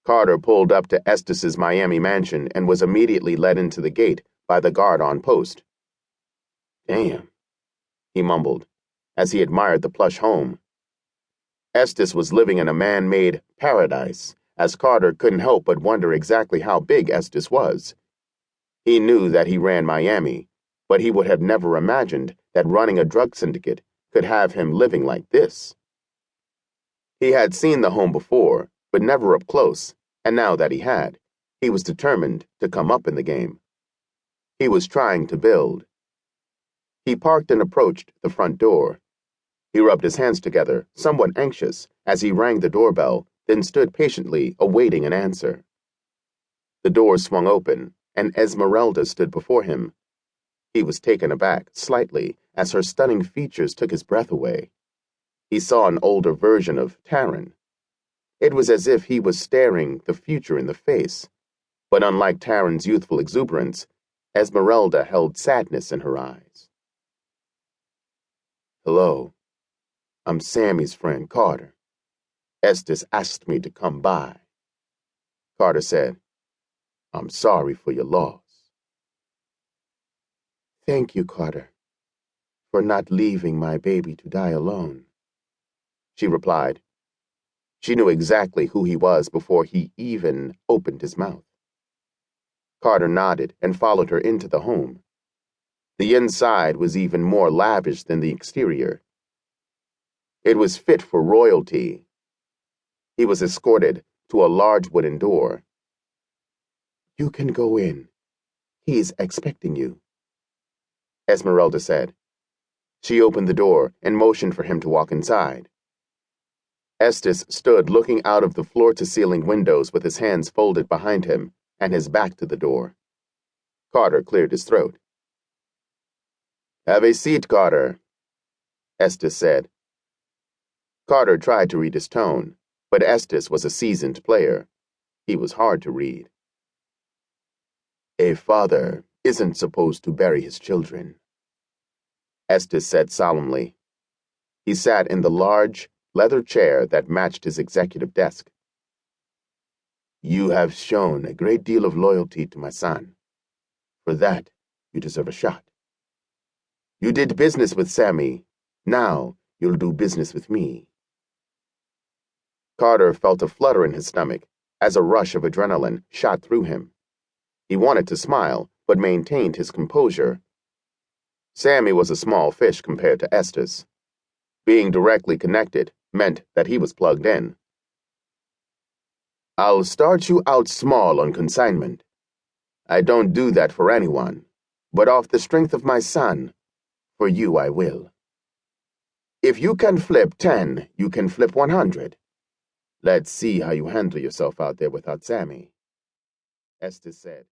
Carter pulled up to Estes' Miami mansion and was immediately led into the gate by the guard on post. "Damn," he mumbled, as he admired the plush home. Estes was living in a man-made paradise, as Carter couldn't help but wonder exactly how big Estes was. He knew that he ran Miami, but he would have never imagined that running a drug syndicate could have him living like this. He had seen the home before, but never up close, and now that he had, he was determined to come up in the game. He was trying to build. He parked and approached the front door. He rubbed his hands together, somewhat anxious, as he rang the doorbell, then stood patiently awaiting an answer. The door swung open, and Esmeralda stood before him. He was taken aback, slightly, as her stunning features took his breath away. He saw an older version of Taryn. It was as if he was staring the future in the face, but unlike Taryn's youthful exuberance, Esmeralda held sadness in her eyes. "Hello. I'm Sammy's friend, Carter. Estes asked me to come by." Carter said, "I'm sorry for your loss." "Thank you, Carter, for not leaving my baby to die alone," she replied. She knew exactly who he was before he even opened his mouth. Carter nodded and followed her into the home. The inside was even more lavish than the exterior. It was fit for royalty. He was escorted to a large wooden door. "You can go in. He's expecting you," Esmeralda said. She opened the door and motioned for him to walk inside. Estes stood looking out of the floor-to-ceiling windows with his hands folded behind him and his back to the door. Carter cleared his throat. "Have a seat, Carter," Estes said. Carter tried to read his tone, but Estes was a seasoned player. He was hard to read. "A father isn't supposed to bury his children," Estes said solemnly. He sat in the large, leather chair that matched his executive desk. "You have shown a great deal of loyalty to my son. For that, you deserve a shot. You did business with Sammy. Now you'll do business with me." Carter felt a flutter in his stomach as a rush of adrenaline shot through him. He wanted to smile, but maintained his composure. Sammy was a small fish compared to Estes. Being directly connected meant that he was plugged in. "I'll start you out small on consignment. I don't do that for anyone, but off the strength of my son, for you I will. If you can flip 10, you can flip 100. Let's see how you handle yourself out there without Sammy," Estes said.